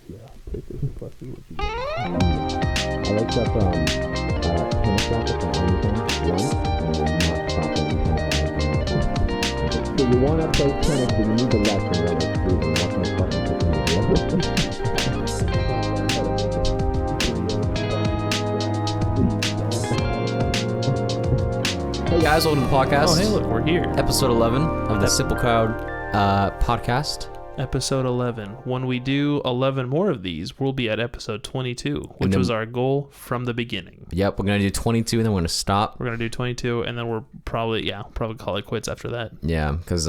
Yeah, PlayStation Plus is what you get. I looked up tennis rackets on Amazon once, and they're not properly tennis. So you want to play tennis, but you need the lesson when it's freezing. What can I fucking put in the Hey guys, welcome to the podcast. Oh, hey, look, we're here. Episode 11 of the Simple Crowd podcast. Episode 11. When we do 11 more of these, we'll be at episode 22, which was our goal from the beginning. Yep, we're going to do 22 and then we're going to stop. We're going to do 22 and then we're probably call it quits after that. Yeah, because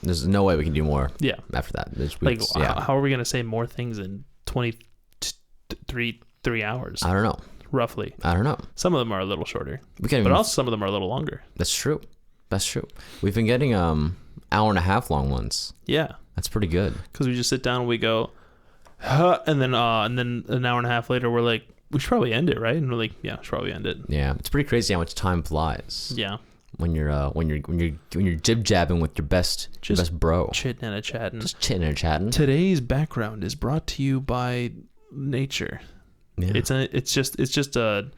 there's no way we can do more after that. How are we going to say more things in 3 hours? I don't know. Roughly. I don't know. Some of them are a little shorter, but also some of them are a little longer. That's true. We've been getting hour and a half long ones. Yeah. That's pretty good. Because we just sit down and we go, and then an hour and a half later we're like, we should probably end it, right? And we're like, yeah, we should probably end it. Yeah, it's pretty crazy how much time flies. Yeah. When you're jib jabbing with your best bro. Chitting and chatting. Just chitting and chatting. Today's background is brought to you by nature. Yeah. It's just a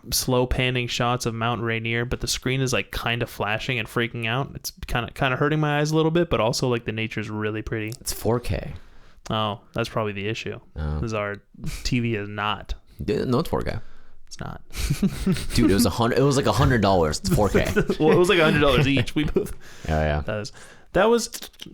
slow panning shots of Mount Rainier, but the screen is like kind of flashing and freaking out. It's kind of hurting my eyes a little bit, but also like the nature's really pretty. It's 4K. Oh, that's probably the issue. Because our TV is not. No, it's 4K. It's not. Dude, it was $100. It was like $100. It's 4K. Well, it was like $100 each. We both. Yeah. That was,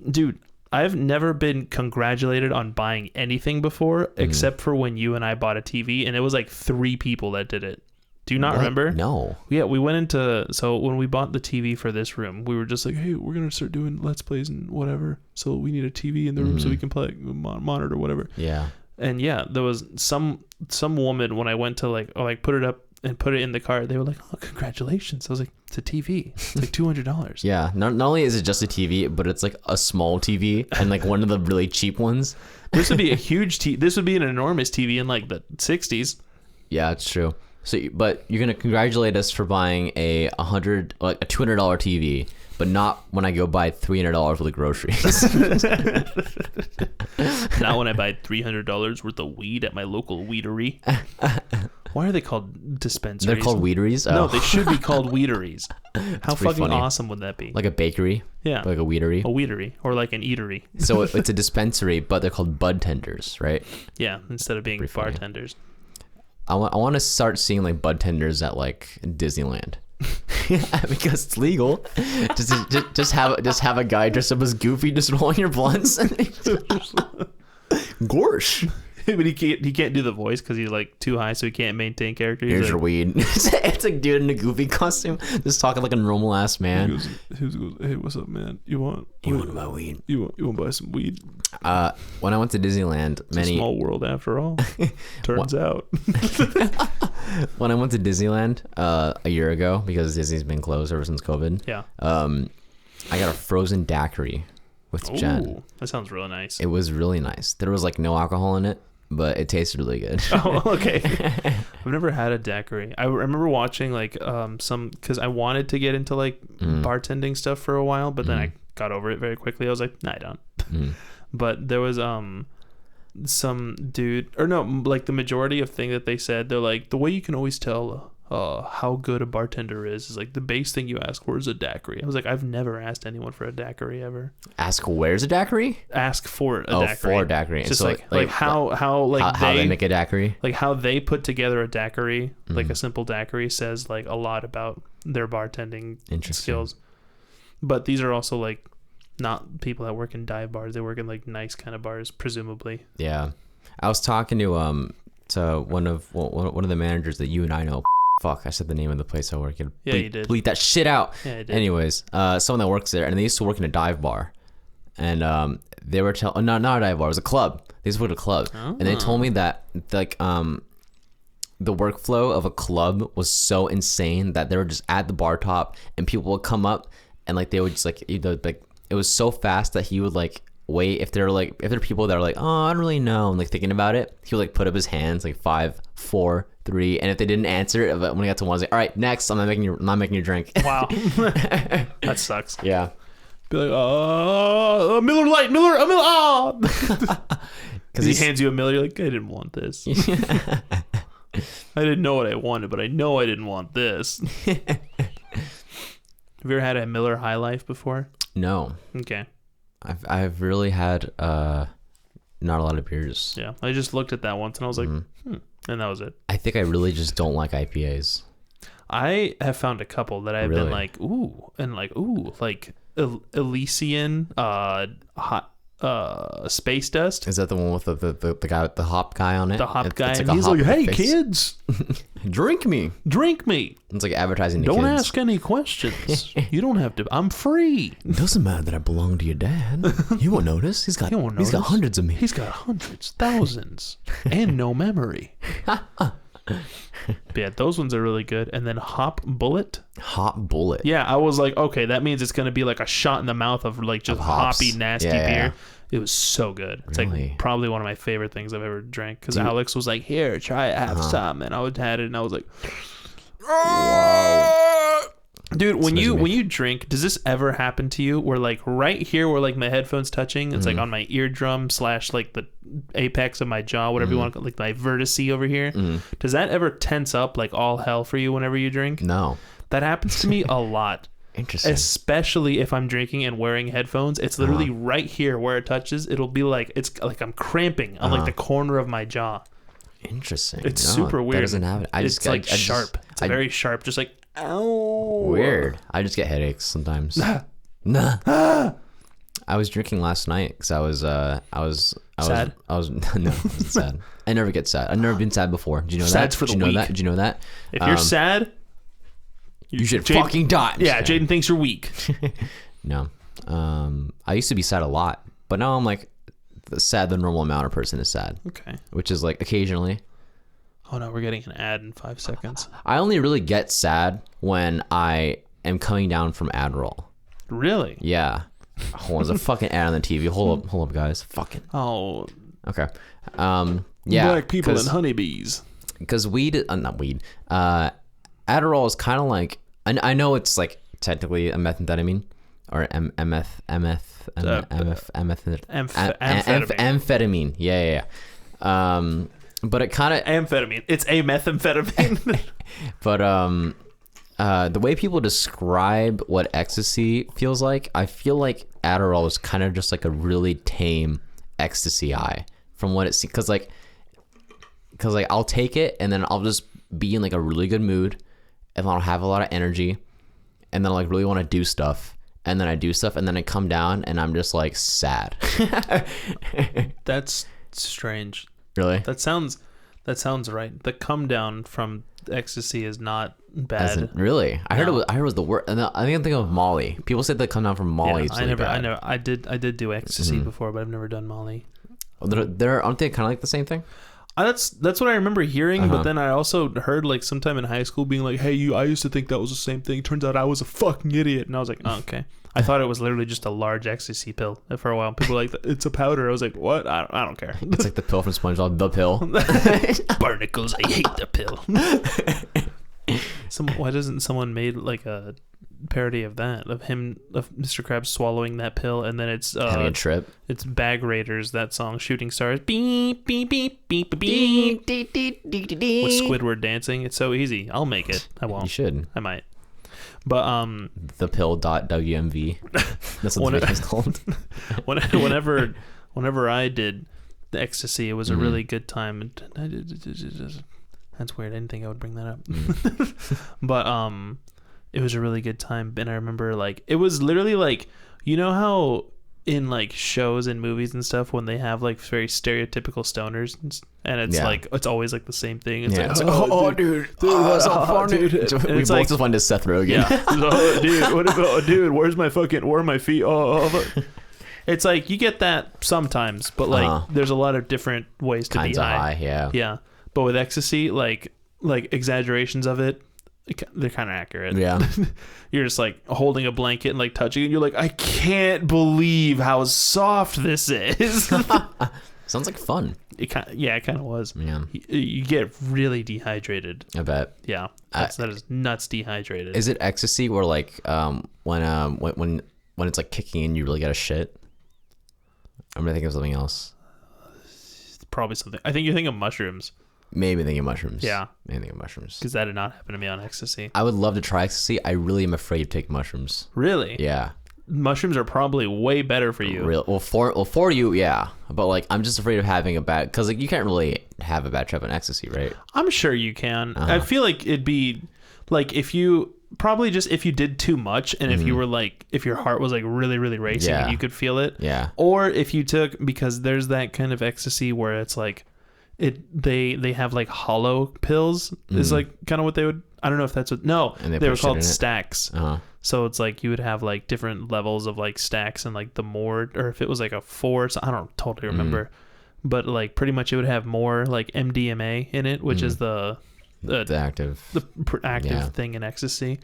dude. I've never been congratulated on buying anything before, except for when you and I bought a TV, and it was like 3 people that did it. Do you not remember? No. Yeah, we went into... So when we bought the TV for this room, we were just like, hey, we're going to start doing Let's Plays and whatever. So we need a TV in the room so we can play monitor or whatever. Yeah. And yeah, there was some woman when I went to put it up and put it in the cart, they were like, oh, congratulations. I was like, it's a TV. It's like $200. Yeah. Not only is it just a TV, but it's like a small TV and like one of the really cheap ones. This would be a huge TV. This would be an enormous TV in like the 60s. Yeah, it's true. So, but you're gonna congratulate us for buying a $200 TV, but not when I go buy $300 worth of groceries. Not when I buy $300 worth of weed at my local weedery. Why are they called dispensaries? They're called weederys? Oh. No, they should be called weederys. How fucking funny. Awesome would that be? Like a bakery? Yeah. Like a weedery? A weedery. Or like an eatery. So it's a dispensary, but they're called bud tenders, right? Yeah, instead of being bartenders. I want to start seeing like bud tenders at like Disneyland. Because it's legal. Just have a guy dressed up as Goofy just rolling your blunts. Gorsh. But he can't do the voice because he's like too high, so he can't maintain character. Here's your weed. It's like dude in a Goofy costume, just talking like a normal ass man. He goes, hey, what's up, man? You want my weed? You want to buy some weed? When I went to Disneyland, It's a small world after all. Turns out. When I went to Disneyland a year ago, because Disney's been closed ever since COVID. Yeah. I got a frozen daiquiri with Jen. That sounds really nice. It was really nice. There was like no alcohol in it, but it tasted really good. Oh, okay. I've never had a daiquiri. I remember watching like some, because I wanted to get into like bartending stuff for a while, but then I got over it very quickly. I was like, nah, I don't. But there was some dude, or no, like the majority of thing that they said, they're like, the way you can always tell how good a bartender is like the base thing you ask for is a daiquiri. I was like, I've never asked anyone for a daiquiri ever. Ask where's a daiquiri? Ask for a daiquiri. For a daiquiri. Just so like how they make a daiquiri. Like how they put together a daiquiri, like a simple daiquiri, says like a lot about their bartending skills. But these are also like not people that work in dive bars. They work in like nice kind of bars, presumably. Yeah, I was talking to one of the managers that you and I know. Fuck, I said the name of the place I work at. Yeah, you did. Bleep that shit out. Yeah, I did. Anyways, someone that works there, and they used to work in a dive bar, and they were not a dive bar, it was a club. They used to work at a club, and they told me that like the workflow of a club was so insane that they were just at the bar top, and people would come up, and like they would just like it was so fast that he would like wait if there are people that are like, oh, I don't really know, and like thinking about it, he would like put up his hands like 5, 4, 3, and if they didn't answer it, when he got to 1, I was like, all right, next, I'm not making your drink. Wow. That sucks. Yeah. Be like, Miller Lite, Miller. Because he hands you $1 million. You're like, I didn't want this. I didn't know what I wanted, but I know I didn't want this. Have you ever had a Miller High Life before? No. Okay. I've really had not a lot of beers. Yeah, I just looked at that once and I was like, and that was it. I think I really just don't like IPAs. I have found a couple that I've been like, like Elysian, hot. Space Dust. Is that the one with the guy with the hop guy on it? The hop guy, like and he's like, "Hey kids, drink me." It's like advertising to don't kids. ask any questions. You don't have to. I'm free. It doesn't matter that I belong to your dad. He won't notice. He's got hundreds of me. He's got hundreds, thousands, and no memory. But yeah, those ones are really good. And then Hop Bullet. Yeah, I was like, okay, that means it's gonna be like a shot in the mouth of like just hoppy, nasty beer. Yeah. It was so good. It's like probably one of my favorite things I've ever drank. Because Alex was like, "Here, try it, have some," and I had it, and I was like, "Wow." Dude, when you drink, does this ever happen to you where like right here where like my headphones touching, it's like on my eardrum / like the apex of my jaw, whatever you want to call it, like my vertice over here. Does that ever tense up like all hell for you whenever you drink? No. That happens to me a lot. Interesting. Especially if I'm drinking and wearing headphones. It's literally right here where it touches. It'll be like it's like I'm cramping on like the corner of my jaw. Interesting. It's super weird. That doesn't happen. It's sharp. It's very sharp, just like ow. Weird. I just get headaches sometimes. Nah. I was drinking last night because I was sad. No, I wasn't sad. I never get sad. I've never been sad before. Do you know Sad's that? for the weak. Did you know that? If you're sad, you should fucking die. Yeah, Jayden thinks you're weak. No. I used to be sad a lot, but now I'm like sad the normal amount a person is sad. Okay. Which is like occasionally. Oh no, we're getting an ad in 5 seconds. I only really get sad when I am coming down from Adderall. Really? Yeah. Hold on, there's a fucking ad on the TV. Hold up, guys. Fucking. Oh. Okay. Yeah. Black people and honeybees. Because not weed. Adderall is kind of like, I know it's like technically a methamphetamine or amphetamine. Yeah. But it kind of amphetamine. It's a methamphetamine. But the way people describe what ecstasy feels like, I feel like Adderall is kind of just like a really tame ecstasy high from what it seems. Because I'll take it and then I'll just be in like a really good mood and I'll have a lot of energy and then I'll like really want to do stuff. And then I do stuff and then I come down and I'm just like sad. That's strange. Really? That sounds right. The come down from ecstasy is not bad. Really? I heard it was the worst. And I think of Molly. People said the come down from Molly is really bad. I did do ecstasy before, but I've never done Molly. Aren't they kind of like the same thing? That's what I remember hearing, but then I also heard like sometime in high school being like, "Hey, I used to think that was the same thing. Turns out I was a fucking idiot." And I was like, "Oh, okay." I thought it was literally just a large ecstasy pill for a while. People were like, "It's a powder." I was like, "What? I don't care." It's like the pill from SpongeBob, the pill. Barnacles, I hate the pill. Why doesn't someone made like a parody of that, of Mr. Krabs swallowing that pill, and then it's having a trip. It's Bag Raiders, that song, Shooting Stars, beep beep beep beep beep, with Squidward dancing. It's so easy. I'll make it. I won't. You should. I might. But thepill.wmv. That's what the video's called. Whenever I did the ecstasy, it was a really good time. That's weird. I didn't think I would bring that up. But it was a really good time, and I remember like it was literally like, you know how in like shows and movies and stuff when they have like very stereotypical stoners and it's like it's always like the same thing. It's like, dude, that's so funny. We both like, just wanted Seth Rogen. Yeah. Dude, where are my feet? It's like you get that sometimes, but like there's a lot of different ways to kinds be high. Yeah. But with ecstasy, like exaggerations of it, they're kind of accurate. Yeah. You're just like holding a blanket and like touching it, and you're like, I can't believe how soft this is. Sounds like fun. It kind of was. Yeah. You get really dehydrated. I bet. Yeah. That is nuts dehydrated. Is it ecstasy where like when it's like kicking in, you really got to shit? I'm gonna think of something else. probably something. I think you're thinking of mushrooms. Maybe thinking mushrooms. Yeah. Maybe thinking mushrooms. Because that did not happen to me on ecstasy. I would love to try ecstasy. I really am afraid to take mushrooms. Really? Yeah. Mushrooms are probably way better for you. Well, for you, yeah. But like, I'm just afraid of having a bad, because like you can't really have a bad trip on ecstasy, right? I'm sure you can. I feel like it'd be like if you did too much and if you were like, if your heart was like really, really racing and you could feel it. Yeah. Or if you took, because there's that kind of ecstasy where it's like, they have like hollow pills is like kind of what they would, I don't know if that's what, no, And they were called stacks. Uh-huh. So it's like you would have like different levels of like stacks and like the more, or if it was like a 4, so I don't totally remember, but like pretty much it would have more like MDMA in it, which is the active thing in ecstasy.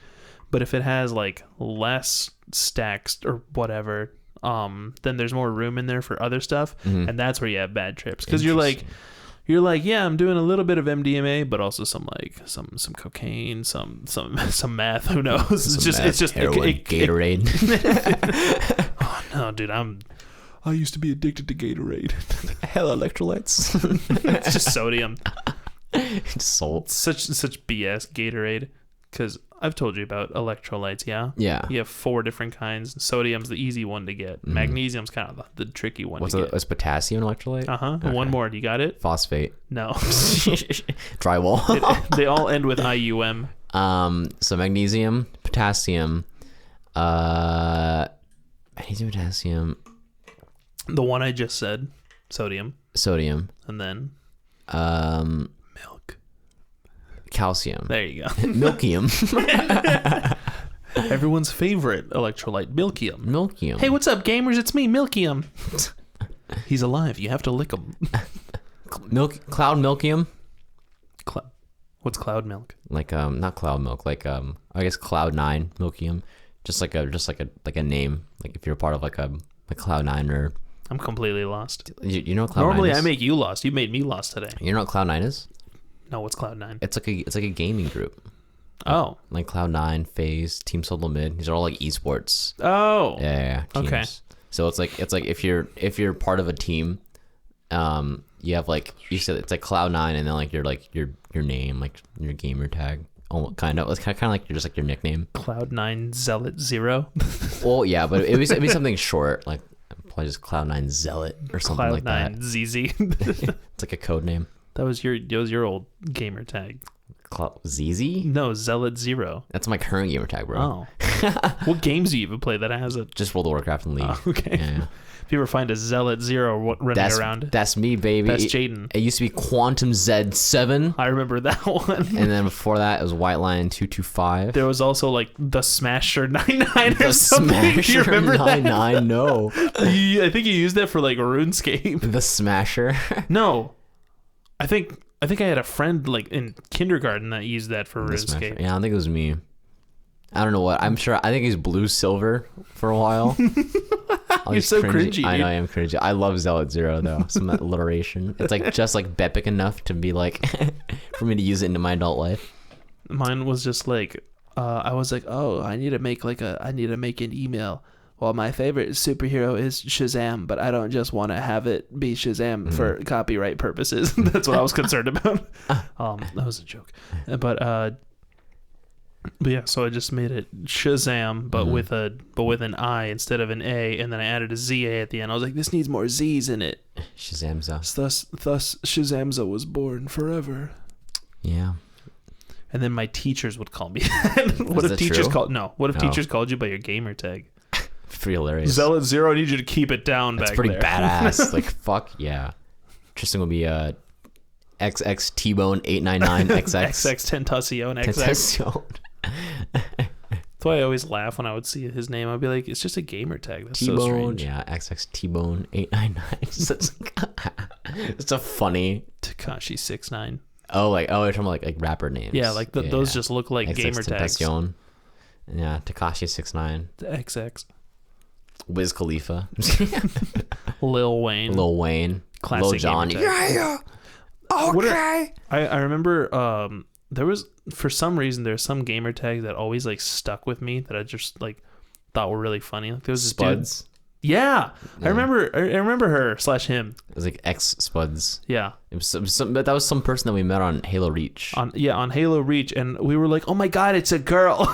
But if it has like less stacks or whatever, then there's more room in there for other stuff, and that's where you have bad trips, because you're like, yeah, I'm doing a little bit of MDMA, but also some cocaine, some meth. Who knows? It's just heroin, Gatorade. Oh no, dude, I used to be addicted to Gatorade. Hell, electrolytes. It's just sodium. Salt. Such BS Gatorade. Because I've told you about electrolytes, yeah? Yeah. You have 4 different kinds. Sodium's the easy one to get. Magnesium's kind of the tricky one to get. What's potassium electrolyte? Uh-huh. Okay. One more. Do you got it? Phosphate. No. Drywall. They all end with IUM. So magnesium, potassium, potassium. The one I just said. Sodium. And then... milk. Calcium. There you go. Milkium. Everyone's favorite electrolyte, Milkium. Milkium. Hey, what's up, gamers? It's me, Milkium. He's alive. You have to lick him. Cloud Milkium. What's cloud milk? Like not cloud milk. Like I guess Cloud 9 Milkium. Just like a name. Like if you're part of like Cloud 9 or. I'm completely lost. You know what Cloud 9 is? Normally I make you lost. You made me lost today. You know what Cloud 9 is? No, what's Cloud 9? It's like a gaming group. Oh. Like Cloud 9, FaZe, Team Solo Mid. These are all like esports. Oh. Yeah. Teams. Okay. So it's like if you're part of a team, you have like you said it's like Cloud 9 and then like your name, like your gamer tag. Oh, kind of. It's kind of like you're just like your nickname. Cloud 9 Zealot 0. Well, yeah, but it'd be something short, like probably just Cloud 9 Zealot or something like that. Cloud 9 ZZ. It's like a code name. That was your old gamer tag. ZZ? No, Zealot 0. That's my current gamer tag, bro. Oh. What games do you even play that has it? Just World of Warcraft and League. Oh, okay. Yeah. If you ever find a Zealot 0 running around. That's me, baby. That's Jayden. It used to be Quantum Z7. I remember that one. And then before that, it was White Lion 225. There was also like the Smasher 99 or The something. Do you remember 99, that? no. I think you used that for like RuneScape. The Smasher. No. I think I had a friend like in kindergarten that used that for RuneScape. Yeah, I think it was me. I don't know what. I think he's blue silver for a while. You're so cringy. I know, I am cringy. I love Zealot 0 though. Some alliteration. It's like just like Bepic enough to be like for me to use it into my adult life. Mine was just like I was like, oh, I need to make an email. Well, my favorite superhero is Shazam, but I don't just want to have it be Shazam for copyright purposes. That's what I was concerned about. That was a joke. But yeah, so I just made it Shazam, but with an I instead of an A, and then I added a ZA at the end. I was like, this needs more Z's in it. Shazamza. Thus Shazamza was born forever. Yeah. And then my teachers would call me that. What if teachers teachers called you by your gamer tag? Pretty hilarious. Zealot 0, I need you to keep it down. That's back pretty there. badass. Like fuck yeah. Tristan will be XX T-Bone 899 XX XX Tentacion XX. That's why I always laugh when I would see his name. I'd be like, it's just a gamer tag. That's T-Bone, so strange. yeah, XX T-Bone 899. It's a funny Tekashi 69. Oh, you're talking about like rapper names. Yeah, like those just look like XX gamer tags. Tentacion. Yeah, Tekashi 69. The XX. Wiz Khalifa. Lil Wayne. Classic Lil Jon. Yeah. Okay. I remember there was, for some reason, there's some gamer tags that always like stuck with me that I just like thought were really funny. Like there was this Spuds. Yeah. I remember her / him. It was like X Spuds. Yeah. It was but that was some person that we met on Halo Reach. On Halo Reach, and we were like, oh my god, it's a girl.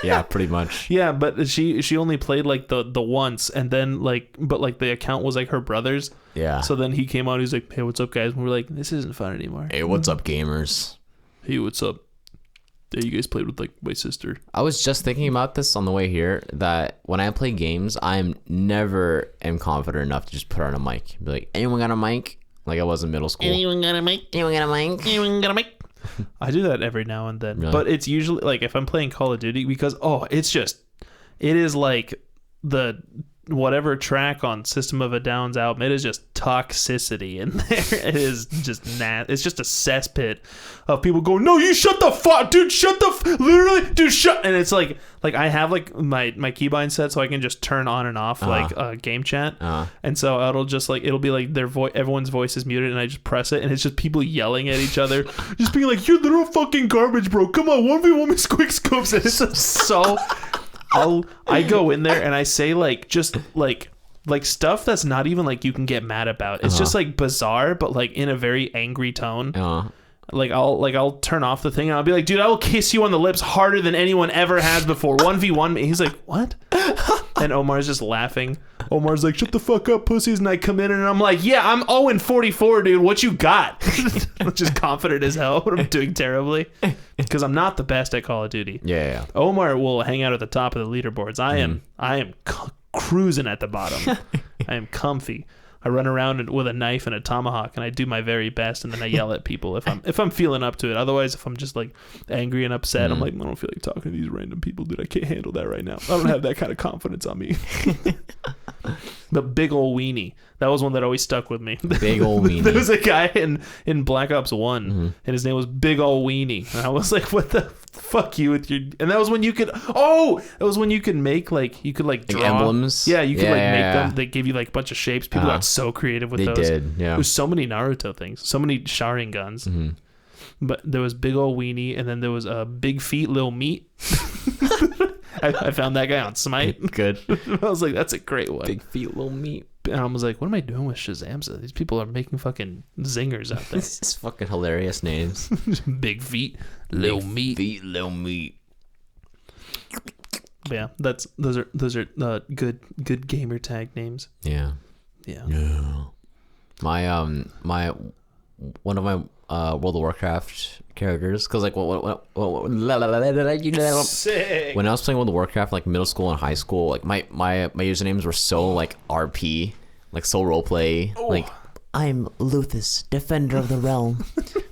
Yeah, pretty much. Yeah, but she only played like the once, and then but the account was like her brother's. Yeah. So then he came out, he's like, hey, what's up, guys? And we're like, this isn't fun anymore. Hey, what's up, gamers? Hey, what's up? Yeah, you guys played with like my sister. I was just thinking about this on the way here, that when I play games, I'm never confident enough to just put on a mic. Be like, anyone got a mic? Like I was in middle school. Anyone got a mic? Anyone got a mic? Anyone got a mic? I do that every now and then. Really? But it's usually like if I'm playing Call of Duty, because it is like the whatever track on System of a Down's album, it is just toxicity in there. It is just it's just a cesspit of people going, no, you shut the fuck, dude, literally, dude, shut. And it's like I have like my keybind set so I can just turn on and off like game chat, and so it'll be like everyone's voice is muted, and I just press it, and it's just people yelling at each other, just being like, you're literal fucking garbage, bro, come on, 1v1 with quick scopes. And it's just so I go in there and I say like just like stuff that's not even like you can get mad about. It's just like bizarre, but like in a very angry tone. Like I'll turn off the thing and I'll be like, dude, I will kiss you on the lips harder than anyone ever has before. 1v1 me. He's like, what? And Omar's just laughing. Omar's like, shut the fuck up, pussies. And I come in and I'm like, yeah, I'm 0-44, dude. What you got? I'm just confident as hell, but I'm doing terribly because I'm not the best at Call of Duty. Yeah. Omar will hang out at the top of the leaderboards. I am cruising at the bottom. I am comfy. I run around with a knife and a tomahawk, and I do my very best, and then I yell at people if I'm feeling up to it. Otherwise, if I'm just like angry and upset, I'm like, I don't feel like talking to these random people, dude. I can't handle that right now. I don't have that kind of confidence on me. But big ol' weenie, that was one that always stuck with me. Big ol' weenie. There was a guy in Black Ops 1, and his name was Big Ol' Weenie, and I was like, what the fuck you with your. And that was when you could make like you could like draw emblems. Yeah, you could make them. They give you like a bunch of shapes. People got so creative with those. They did. Yeah. There's so many Naruto things, so many Sharingans. But there was Big Ol' Weenie, and then there was Big Feet Lil Meat. I found that guy on Smite. Good. I was like, that's a great one. Big Feet Lil Meat. And I was like, what am I doing with Shazamza? These people are making fucking zingers out there. This is fucking hilarious names. Big Feet Lil Meat. Feet Lil Meat. But yeah, those are good gamer tag names. Yeah. My one of my World of Warcraft characters, because like what Sick. when I was playing World of Warcraft, like middle school and high school, like my usernames were so like RP, like so roleplay, like I'm Luthus, Defender of the Realm.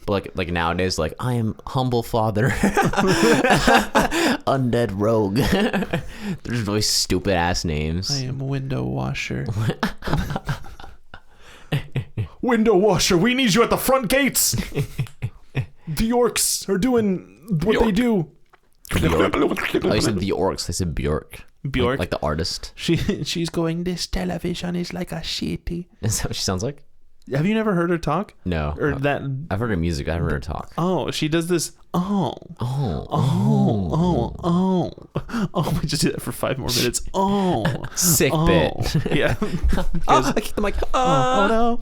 But like nowadays, like I am Humble Father, Undead Rogue. There's really stupid ass names. I am Window Washer. Window Washer, we need you at the front gates. The orcs are doing what they do. Bjork. Oh, you said the orcs. I said Bjork. Bjork, like the artist. She's going, this television is like a shitty. Is that what she sounds like? Have you never heard her talk? No. Or that? I've heard her music. I haven't heard her talk. Oh, she does this. We just do that for 5 more minutes. Sick bit. Yeah. I kicked the mic. Oh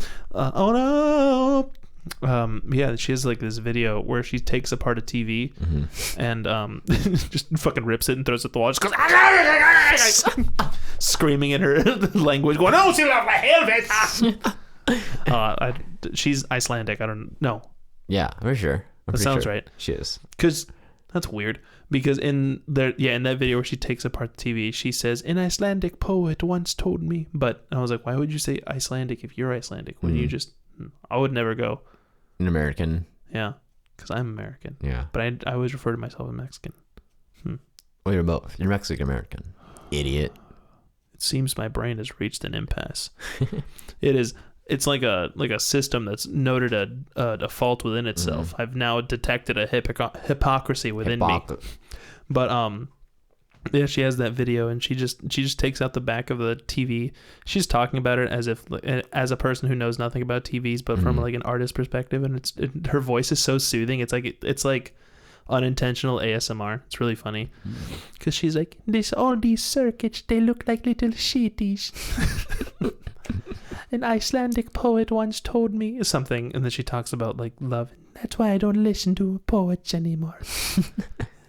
no. Yeah, she has like this video where she takes apart a TV and just fucking rips it and throws it at the wall. Just goes screaming in her language, going, "Oh, she love my helmet!" She's Icelandic. I don't know. Yeah, for sure. That sounds right. She is. Because that's weird. Because in that video where she takes apart the TV, she says, "An Icelandic poet once told me." But I was like, why would you say Icelandic if you're Icelandic when you just? I would never go. An American. Yeah, because I'm American. Yeah. But I always refer to myself as Mexican. Well, you're both. You're Mexican American. Idiot. It seems my brain has reached an impasse. It's like a system that's noted a fault within itself. I've now detected a hypocrisy within me. But yeah, she has that video, and she just takes out the back of the TV. She's talking about it as a person who knows nothing about TVs, but from like an artist perspective, and her voice is so soothing. It's like unintentional ASMR. It's really funny because she's like, all these circuits, they look like little sheeties. An Icelandic poet once told me something, and then she talks about like love. That's why I don't listen to poets anymore.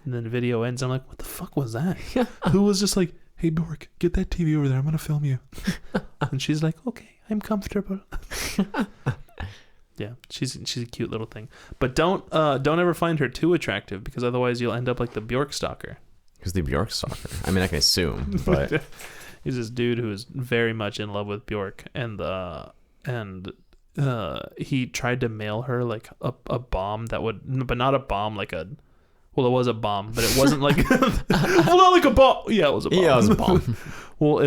And then the video ends. I'm like, what the fuck was that? Who was just like, hey Bjork, get that TV over there. I'm gonna film you. And she's like, okay, I'm comfortable. Yeah, she's a cute little thing. But don't ever find her too attractive, because otherwise you'll end up like the Bjork stalker. Who's the Bjork stalker? I mean, I can assume, but he's this dude who is very much in love with Bjork, and he tried to mail her like a bomb that would, but not a bomb like a. Well, it was a bomb, but it wasn't like. Well, not like a bomb. Yeah, it was a bomb. Yeah, it was a bomb. Well,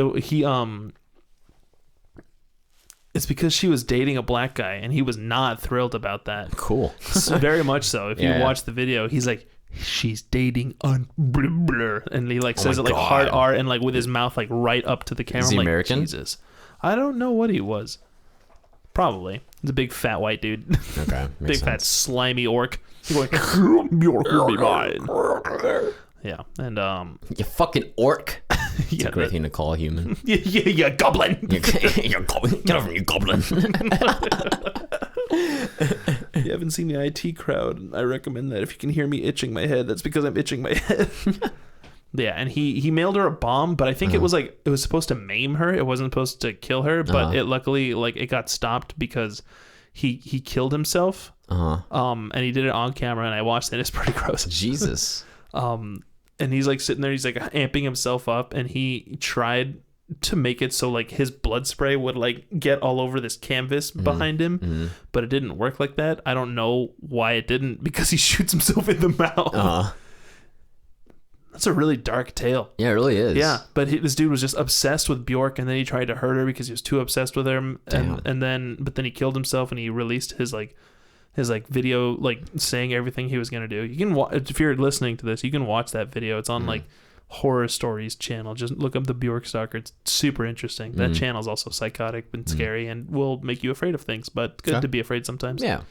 it's because she was dating a black guy, and he was not thrilled about that. Cool. Very much so. If you watch the video, he's like, she's dating and he like says it like hard R and like with his mouth like right up to the camera. Is he like, American? Jesus. I don't know what he was. Probably. He's a big fat white dude. Okay. Big sense. fat slimy orc. He's going, Bjork will be mine. Yeah. And you fucking orc. It's a great thing to call a human. Yeah, goblin. You're goblin. Get over, you goblin. You haven't seen the IT crowd. I recommend that. If you can hear me itching my head, that's because I'm itching my head. Yeah, and he mailed her a bomb, but I think it was supposed to maim her. It wasn't supposed to kill her, but it luckily like it got stopped because he killed himself. And he did it on camera, and I watched it. It's pretty gross. Jesus. And he's like sitting there, he's like amping himself up, and he tried to make it so like his blood spray would like get all over this canvas behind him, but it didn't work like that. I don't know why it didn't, because he shoots himself in the mouth. That's a really dark tale. Yeah, it really is. Yeah, but this dude was just obsessed with Bjork, and then he tried to hurt her because he was too obsessed with her, and then he killed himself, and he released his video like saying everything he was gonna do. You can if you're listening to this, you can watch that video. It's on like Horror Stories channel. Just look up the Bjork stalker. It's super interesting. That channel's also psychotic and scary and will make you afraid of things, but good to be afraid sometimes. Yeah.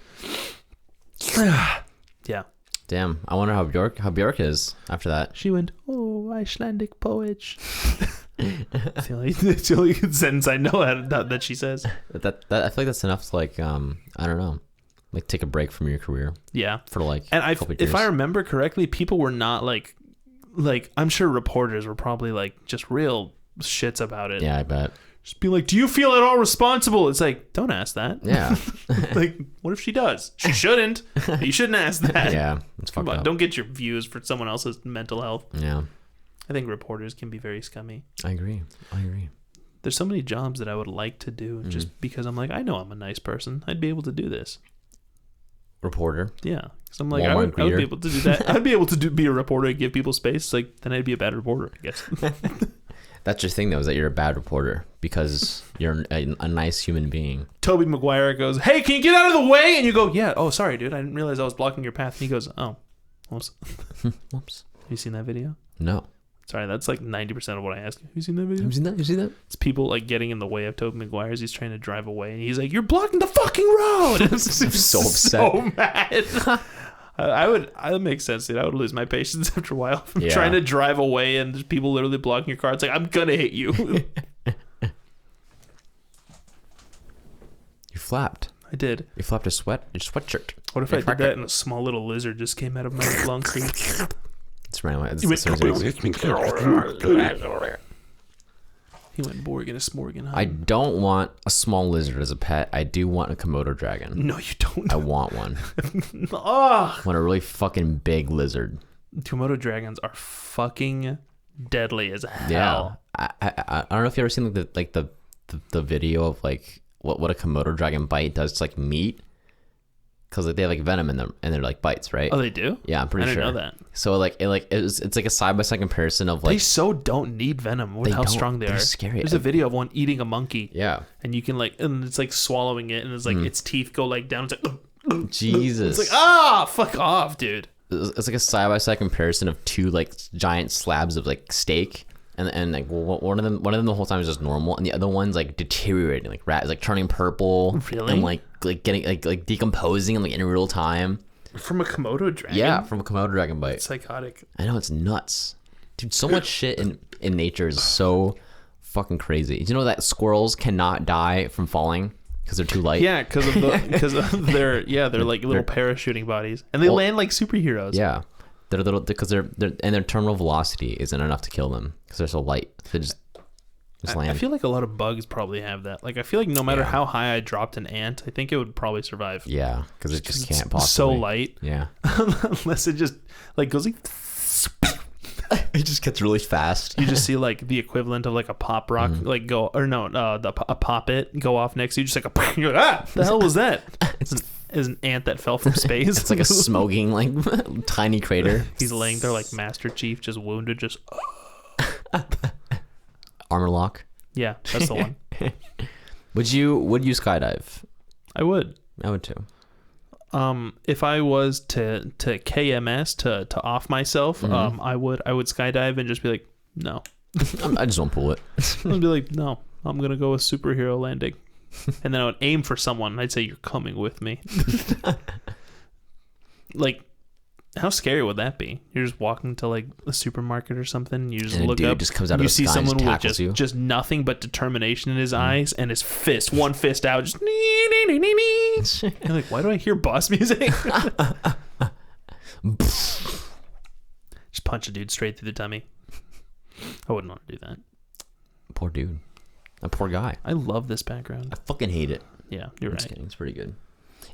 Yeah. Damn. I wonder how Bjork is after that. She went, oh, Icelandic poet. It's the only sentence I know that she says. That I feel like that's enough to like I don't know, like take a break from your career. Yeah. For like and a couple of years. If I remember correctly, people were not like I'm sure reporters were probably like just real shits about it. Yeah, I bet. Just be like, do you feel at all responsible? It's like, don't ask that. Yeah. Like, what if she does? She shouldn't. You shouldn't ask that. Yeah. It's fucked up. Don't get your views for someone else's mental health. Yeah. I think reporters can be very scummy. I agree. There's so many jobs that I would like to do just because I'm like, I know I'm a nice person. I'd be able to do this. Reporter. Yeah. Because I'm like, I would be able to do that. I'd be able to be a reporter and give people space. Like, then I'd be a bad reporter, I guess. That's your thing, though, is that you're a bad reporter because you're a nice human being. Tobey Maguire goes, hey, can you get out of the way? And you go, yeah. Oh, sorry, dude. I didn't realize I was blocking your path. And he goes, oh, whoops. Whoops. Have you seen that video? No. Sorry, that's like 90% of what I ask. Have you seen that video? Have you seen that? It's people like getting in the way of Tobey Maguire as he's trying to drive away. And he's like, you're blocking the fucking road. I'm so upset. So mad. That makes sense, dude. I would lose my patience after a while. I'm trying to drive away and there's people literally blocking your car. It's like, I'm gonna hit you. You flapped. I did. You flapped your sweatshirt. What if I did that and a small little lizard just came out of my lung creek? It's right away. He went Borg and a Smorgan. I don't want a small lizard as a pet. I do want a Komodo dragon. No, you don't. I want one. I want a really fucking big lizard. Komodo dragons are fucking deadly as hell. Yeah. I don't know if you ever seen the video of like what a Komodo dragon bite does to like meat. Because like, they have like venom in them and they're like bites, right? Oh, they do? Yeah, I'm pretty sure. I didn't know that. So it's like a side-by-side comparison of like... They so don't need venom with how strong they are. They're scary. There's a video of one eating a monkey. Yeah. And you can like... And it's like swallowing it and it's like its teeth go like down. It's like... Jesus. It's like, fuck off, dude. It's like a side-by-side comparison of two like giant slabs of like steak. And like one of them the whole time is just normal, and the other one's like deteriorating, like rat is like turning purple, really, and like getting like decomposing like in real time. From a Komodo dragon? Yeah, from a Komodo dragon bite. Psychotic. I know, it's nuts. Dude, so much shit in nature is so fucking crazy. Did you know that squirrels cannot die from falling because they're too light? Yeah, because of their like little parachuting bodies, and they land like superheroes. Yeah, they're little because they're and their terminal velocity isn't enough to kill them because they're so light. They just land. I feel like a lot of bugs probably have that. Like I feel like no matter how high I dropped an ant, I think it would probably survive. Yeah, because it just can't It's possibly. so light. Yeah, Unless it just like goes like. it just gets really fast. You just see like the equivalent of like a pop rock like go or no a pop it go off next to you, just like a you're like, ah, the hell was that? It's an ant that fell from space. It's like a smoking like tiny crater. He's laying there like Master Chief, just wounded, just Armor lock. yeah, that's the one. Would you skydive? I would. I would too. If I was to KMS to off myself, I would skydive and just be like, no. I just won't pull it. I'd be like, no, I'm gonna go with superhero landing, and then I would aim for someone. And I'd say, you're coming with me. Like, how scary would that be? You're just walking to like a supermarket or something. You just And a look dude up. just comes out of you the see sky and someone just with tackles just you. nothing but determination in his eyes and his fist, one fist out, just. You're like, why do I hear boss music? Just punch a dude straight through the tummy. I wouldn't want to do that. Poor dude. A poor guy. I love this background. I fucking hate it. Yeah, you're I'm just right. kidding. It's pretty good.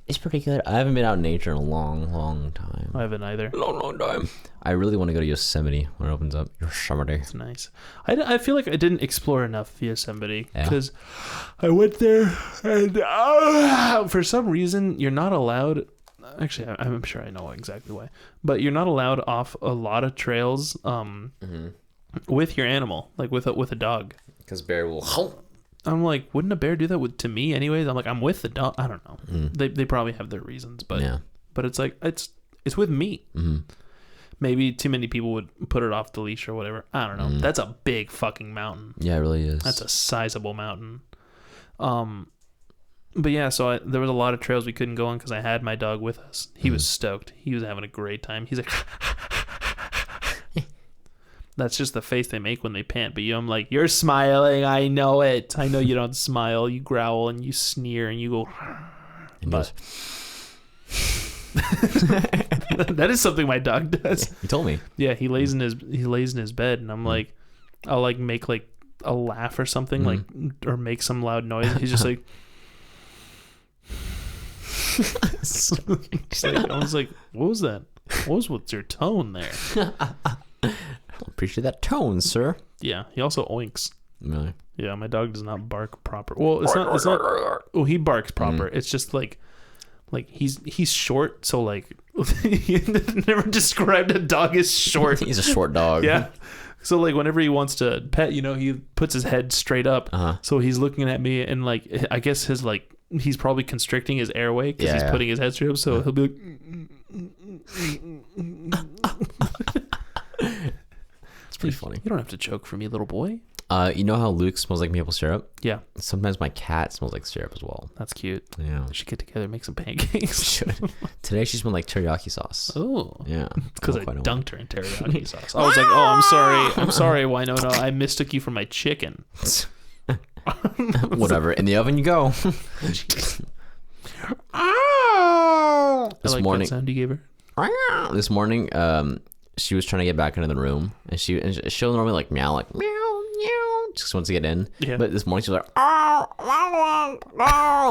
It's pretty good. I haven't been out in nature in a long time. I haven't either. Long time. I really want to go to Yosemite when it opens up. Yosemite. It's nice. I feel like I didn't explore enough Yosemite Yeah. because I went there and for some reason you're not allowed. Actually, I'm sure I know exactly why, but you're not allowed off a lot of trails with your animal, like with a dog. Because bear will. I'm like, wouldn't a bear do that to me anyways? I'm like, I'm with the dog. I don't know. They probably have their reasons, but Yeah. but it's like it's with me. Maybe too many people would put it off the leash or whatever. I don't know. That's a big fucking mountain. Yeah, it really is. That's a sizable mountain. But yeah, so there was a lot of trails we couldn't go on because I had my dog with us. He was stoked. He was having a great time. He's like, that's just the face they make when they pant. But I'm like, you're smiling. I know it. I know you don't smile. You growl and you sneer and you go. But that is something my dog does. You told me. Yeah, he lays in his bed, and I'm like, I'll like make like a laugh or something, like or make some loud noise. He's just like. I was like, what was that? What was with your tone there? Appreciate that tone, sir. Yeah, he also oinks. Really? Yeah, my dog does not bark proper. Well, it's not. Oh, he barks proper. It's just like he's short, so like he never described a dog as short. He's a short dog. Yeah. So like whenever he wants to pet, he puts his head straight up. So he's looking at me, and like I guess his like he's probably constricting his airway because he's putting his head straight up. So he'll be like. It's pretty funny. You don't have to choke for me, little boy. You know how Luke smells like maple syrup? Yeah, Sometimes my cat smells like syrup as well. that's cute. Yeah. We should get together and make some pancakes. Should. Today she smelled like teriyaki sauce. Oh, Yeah. because I Quite a dunked her in teriyaki sauce. I was like, oh, I'm sorry, Winona. I mistook you for my chicken. Whatever. In the oven you go. I This like morning. that sound you gave her. This morning, she was trying to get back into the room, and she'll normally like meow, like meow, meow, just wants to get in. Yeah. But this morning she was like,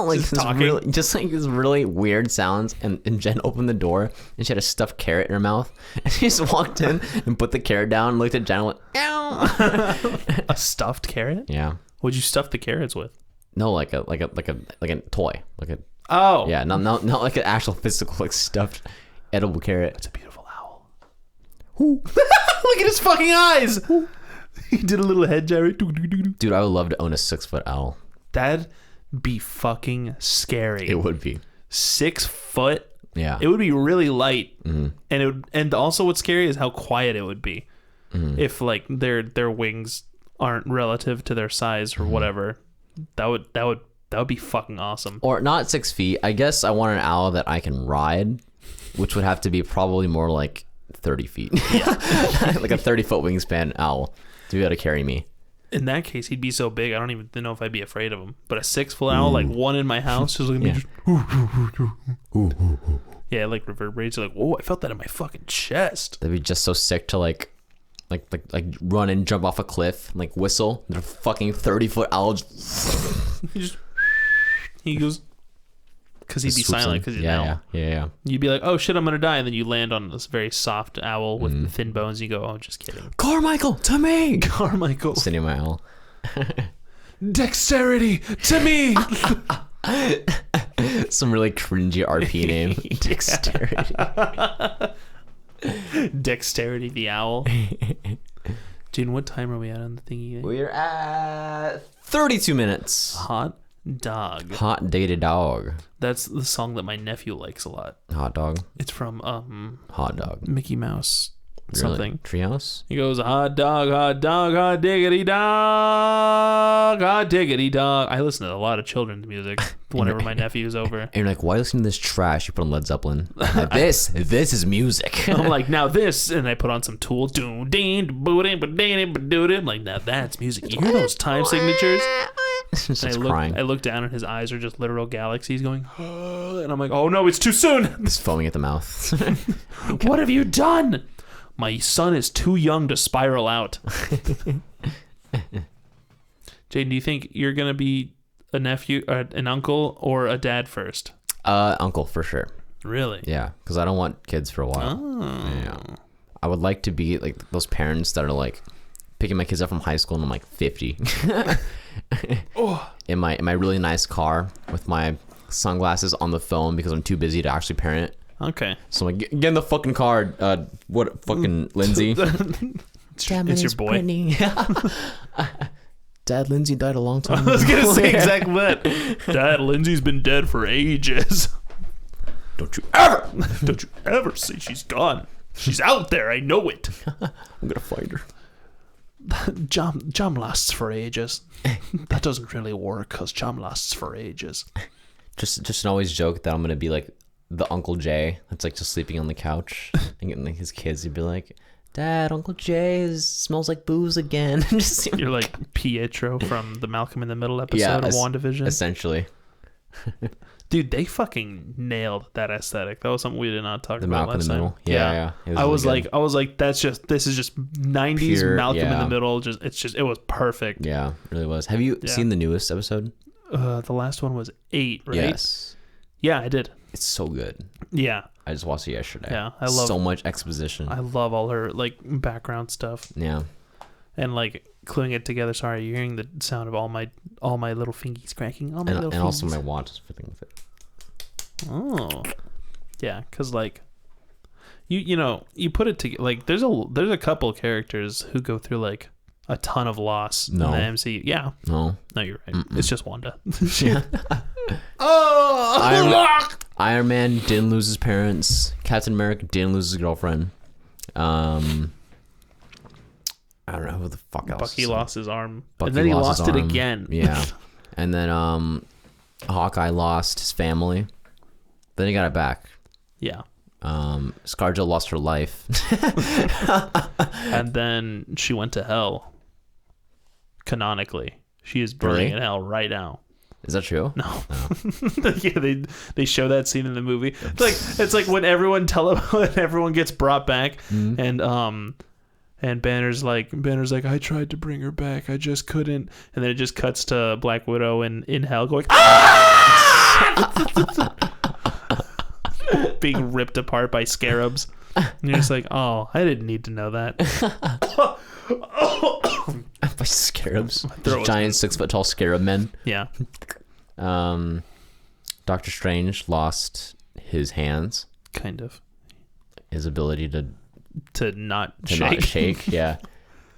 like Just this talking. really, just like this really weird sounds. And Jen opened the door, and she had a stuffed carrot in her mouth, and she just walked in and put the carrot down, and looked at Jen, and went, meow. A stuffed carrot? Yeah. What'd you stuff the carrots with? No, like a toy, like a Oh, yeah, not like an actual physical like stuffed edible carrot. it's a beautiful owl. Look at his fucking eyes. He did a little head gyro. Dude, I would love to own a 6-foot owl. That'd be fucking scary. It would be. 6 foot. Yeah. It would be really light, and also what's scary is how quiet it would be if like their wings aren't relative to their size or whatever. That would be fucking awesome. Or not 6 feet. I guess I want an owl that I can ride which would have to be probably more like 30 feet. Yeah. Like a 30-foot wingspan owl to be able to carry me. In that case, he'd be so big, I don't even know if I'd be afraid of him. But a 6-foot owl, like one in my house, just looking at me, yeah, it like reverberates. Like, whoa, I felt that in my fucking chest. That'd be just so sick to like run and jump off a cliff, like whistle. They're fucking 30-foot owl. He goes, because he'd be silent because he's an owl. Yeah. You'd be like, oh shit, I'm gonna die, and then you land on this very soft owl with thin bones. You go, oh, just kidding. Carmichael, to me. Carmichael, Sending my owl. Dexterity to me. Some really cringy RP name. Dexterity. Dexterity the owl. Dude, what time are we at on the thingy? We're at 32 minutes. Hot dog. Hot data dog. That's the song that my nephew likes a lot. Hot dog. It's from Hot dog. Mickey Mouse something. Really? Treehouse? He goes, hot dog, hot diggity dog, hot diggity dog. I listen to a lot of children's music whenever my nephew's over. And you're like, why listen to this trash? You put on Led Zeppelin. Like, this is music. I'm like, now this, and I put on some Tool. I'm like, now that's music. You hear those time signatures? Just And crying. I look down and his eyes are just literal galaxies going, and I'm like, oh no, it's too soon. Just foaming at the mouth. What have you done? My son is too young to spiral out. Jayden, do you think you're going to be a nephew, an uncle, or a dad first? Uncle, for sure. Really? Yeah, because I don't want kids for a while. Oh. Yeah. I would like to be like those parents that are like picking my kids up from high school and I'm like 50. In my really nice car with my sunglasses on the phone because I'm too busy to actually parent. Okay. So I'm like, get in the fucking car. What fucking Lindsay? It's your boy. Dad, Lindsay died a long time I ago. was going to say exactly that. Dad, Lindsay's been dead for ages. Don't you ever say she's gone. She's out there. I know it. I'm gonna find her. Jam lasts for ages. That doesn't really work because jam lasts for ages. Just an always joke that I'm gonna be like the Uncle Jay that's like just sleeping on the couch and getting like his kids to be like, Dad, Uncle Jay smells like booze again. You're like Pietro from the Malcolm in the Middle episode of WandaVision. Essentially. Dude, they fucking nailed that aesthetic. That was something we did not talk The about Malcolm last in the time. Middle. Yeah. I was like, this is just 90s Pure, Malcolm in yeah. the Middle. It was perfect. Yeah, it really was. Have you seen the newest episode? The last one was 8, right? Yes. Yeah, I did. It's so good. Yeah. I just watched it yesterday. Yeah, I love so much exposition. I love all her like background stuff Yeah. and like gluing it together. Sorry, you're hearing the sound of all my little fingies cracking. All my little And also fingies. my watch is fitting with it. Oh, yeah, because like you put it together. Like there's a couple characters who go through like a ton of loss No. in the MCU. Yeah, No. you're right. It's just Wanda. Yeah. Oh, Iron Man didn't lose his parents. Captain America didn't lose his girlfriend. I don't know who the fuck else. Bucky lost his arm, Bucky and then he lost lost his it arm. again. Yeah. And then Hawkeye lost his family. Then he got it back. Yeah. ScarJo lost her life. And then she went to hell. Canonically, she is burning Really? in hell right now. Is that true? No. Yeah, they show that scene in the movie. It's like when everyone when everyone gets brought back, and Banner's like, I tried to bring her back, I just couldn't. And then it just cuts to Black Widow in hell going, being ripped apart by scarabs. And you're just like, oh, I didn't need to know that. By scarabs. throat was- Giant 6 foot tall scarab men. Yeah. Doctor Strange lost his hands. Kind of. His ability to Not not shake. Yeah.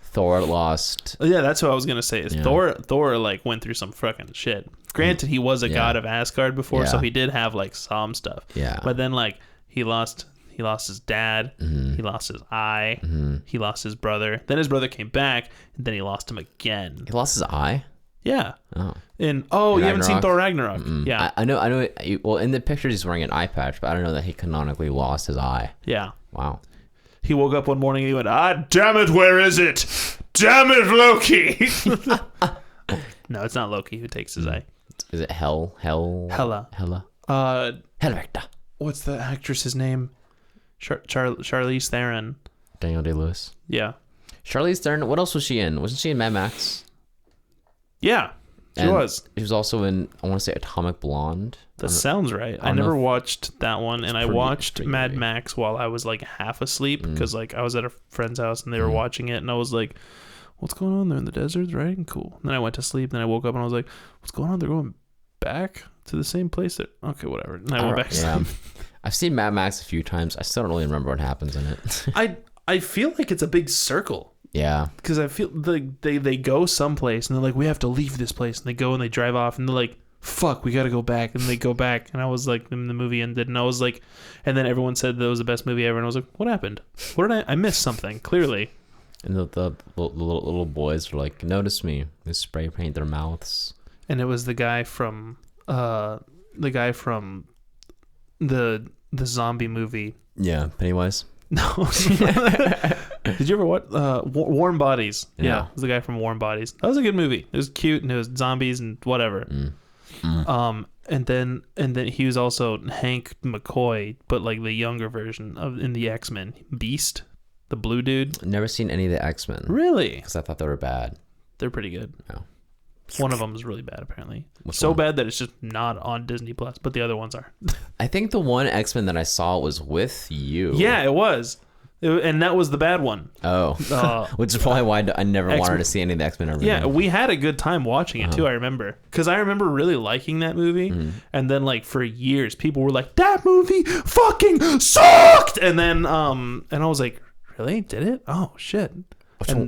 Thor lost. Yeah, that's what I was gonna say. Is Yeah. Thor like went through some fucking shit. Granted, he was a god of Asgard before, so Yeah. he did have like some stuff. Yeah. But then like he lost his dad. He lost his eye. He lost his brother. Then his brother came back, and then he lost him again. He lost his eye. Yeah. Oh. You In haven't seen Ragnarok? Thor Ragnarok? Mm-mm. Yeah. I know. Well, in the pictures, he's wearing an eye patch, but I don't know that he canonically lost his eye. Yeah. Wow. He woke up one morning and he went, damn it, where is it? Damn it, Loki. No, it's not Loki who takes his eye. Is it Hela? Helvecta. What's the actress's name? Charlize Theron. Daniel Day-Lewis. Yeah. Charlize Theron. What else was she in? Wasn't she in Mad Max? Yeah, she And was. She was also in, I want to say, Atomic Blonde. That sounds right. I don't know never if- watched that one, and I pretty- watched pretty Mad great. Max while I was like half asleep because like I was at a friend's house and they were watching it, and I was like, "What's going on? They're in the desert, right? Cool." And then I went to sleep. Then I woke up and I was like, "What's going on? They're going back to the same place." Okay, whatever. And I went back to sleep. I've seen Mad Max a few times. I still don't really remember what happens in it. I feel like it's a big circle. Yeah. Because I feel like they go someplace and they're like, we have to leave this place, and they go and they drive off and they're like, fuck, we gotta go back, and they go back, and I was like, and the movie ended, and I was like, and then everyone said that it was the best movie ever, and I was like, what happened? What did I missed something clearly? And the little boys were like, notice me. They spray paint their mouths. And it was the guy from the zombie movie. Yeah, Pennywise. No. Did you ever watch Warm Bodies? Yeah. It was the guy from Warm Bodies. That was a good movie. It was cute, and it was zombies and whatever. And then he was also Hank McCoy, but like the younger version in the X-Men. Beast, the blue dude. Never seen any of the X-Men. Really? Because I thought they were bad. They're pretty good. No. One of them is really bad, apparently. Which so one? bad that it's just not on Disney Plus, but the other ones are. I think the one X-Men that I saw was with you. Yeah, it was. And that was the bad one. Oh. Which is probably why I never wanted to see any of the X-Men ever. Yeah, we had a good time watching it too, I remember. Because I remember really liking that movie. And then like for years, people were like, that movie fucking sucked! And then, and I was like, really? Did it? Oh, shit.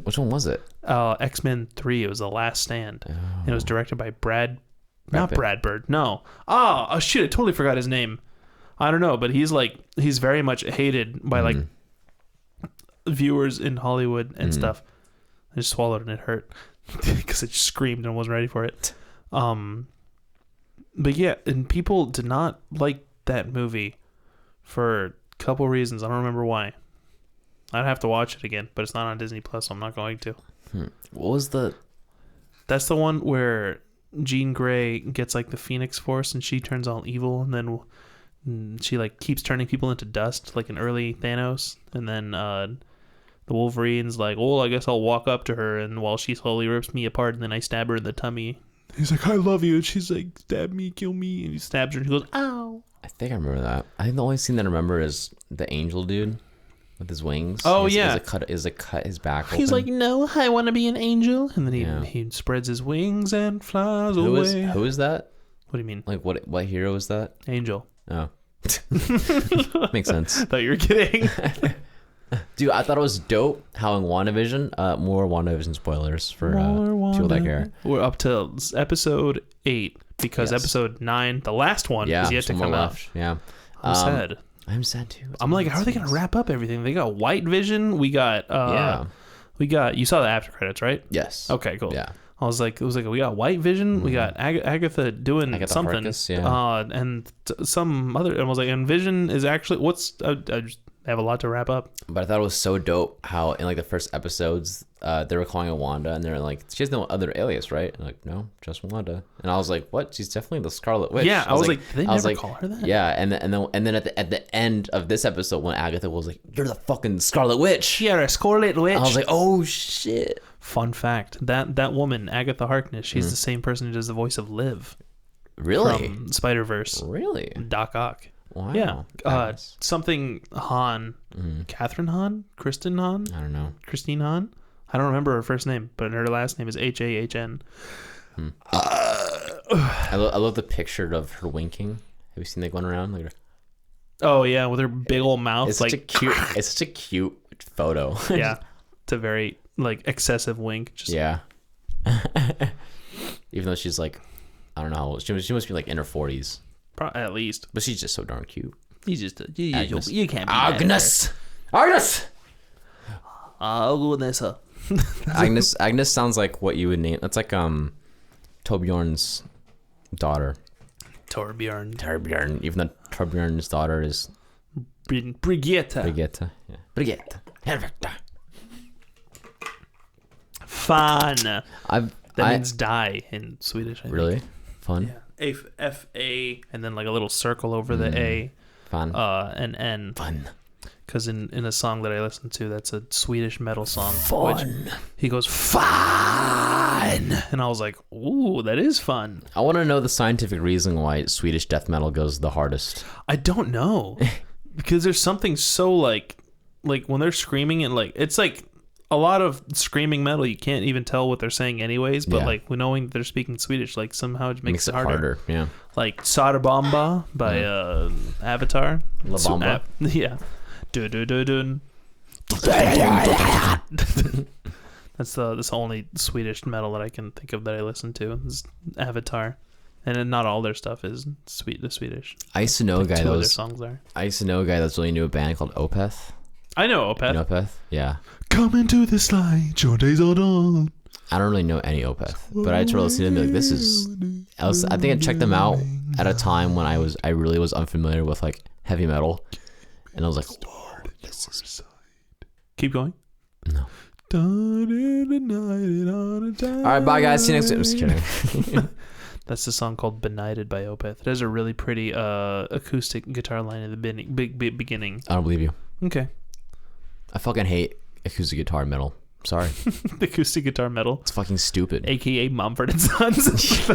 Which one was it? X-Men 3. It was The Last Stand. And it was directed by Brad Pitt. Brad Bird. No. Oh, shit. I totally forgot his name. I don't know, but he's very much hated by like viewers in Hollywood and stuff. I just swallowed and it hurt because it screamed and wasn't ready for it. But yeah, and people did not like that movie for a couple reasons. I don't remember why. I'd have to watch it again, but it's not on Disney Plus, so I'm not going to. What was the... That's the one where Jean Grey gets like the Phoenix Force and she turns all evil, and then she like keeps turning people into dust like an early Thanos, and then the Wolverine's like, oh, I guess I'll walk up to her, and while she slowly rips me apart, and then I stab her in the tummy. He's like, I love you, and she's like, stab me, kill me, and he stabs her and she goes, ow. I think I remember that. I think the only scene that I remember is the angel dude with his wings. Oh, yeah. Is it cut his back open? He's like, no, I want to be an angel, and then he spreads his wings and flies away. Who is that? What do you mean? Like what hero is that? Angel. Oh. Makes sense. I thought you were kidding. Dude, I thought it was dope how in WandaVision, more WandaVision spoilers for people that care. We're up to episode 8 because episode 9, the last one, is yet to come out. Yeah. I'm sad. I'm sad too. I'm like, how are they going to wrap up everything? They got White Vision. We got, you saw the after credits, right? Yes. Okay, cool. Yeah. I was like, we got White Vision, we got Agatha doing something, Harkness, and some other. And I was like, and Vision is actually I just have a lot to wrap up. But I thought it was so dope how in like the first episodes, they were calling her Wanda, and they're like, she has no other alias, right? And like, no, just Wanda. And I was like, what? She's definitely the Scarlet Witch. Yeah, I was like, did they never call her that? Yeah, and then at the end of this episode, when Agatha was like, you're the fucking Scarlet Witch. You're a Scarlet Witch. I was like, oh shit. Fun fact: that woman, Agatha Harkness, she's the same person who does the voice of Liv. Really? From Spider-Verse. Really? Doc Ock. Wow. Yeah. Something Hahn. Catherine Hahn? Kristen Hahn? I don't know. Christine Hahn? I don't remember her first name, but her last name is Hahn. I love the picture of her winking. Have you seen that going around? Like, oh yeah, with her big old mouth. It's such a cute photo. Yeah. It's a very like excessive wink. Just yeah. Even though she's like, I don't know how old. She must be like in her 40s. At least. But she's just so darn cute. You can't be Agnes. Agnes. Agnes sounds like what you would name. That's like Torbjorn's daughter. Torbjorn. Even though Torbjorn's daughter is Brigitte. Yeah. Brigitte. Fan. That I means die in Swedish. I think. really fun. Yeah. F-A, and then like a little circle over the A. Fun. And N. Fun. Because in a song that I listened to, that's a Swedish metal song. Fun. He goes, fun. And I was like, ooh, that is fun. I want to know the scientific reason why Swedish death metal goes the hardest. I don't know. Because there's something so like when they're screaming and like, it's like a lot of screaming metal, you can't even tell what they're saying anyways. But like knowing they're speaking Swedish, like somehow it makes it harder. Yeah. Like Sada Bomba by Avatar. La Bomba. Yeah. Dun. That's the only Swedish metal that I can think of that I listen to is Avatar, and then not all their stuff is the Swedish. I used to know a guy that was. Songs are. I used to know a guy that's really new a band called Opeth. I know Opeth. You know Opeth? Yeah. Come into this light, your days are done. I don't really know any Opeth, but I just really listened to them and be like, this is. I think I checked them out at a time when I really was unfamiliar with like heavy metal, and I was like, Lord, this is. Keep going. No. All right, bye guys. See you next time. I'm just kidding. That's the song called "Benighted" by Opeth. It has a really pretty acoustic guitar line in the beginning. I don't believe you. Okay. I fucking hate acoustic guitar metal. Sorry. The acoustic guitar metal. It's fucking stupid. AKA Mumford and Sons.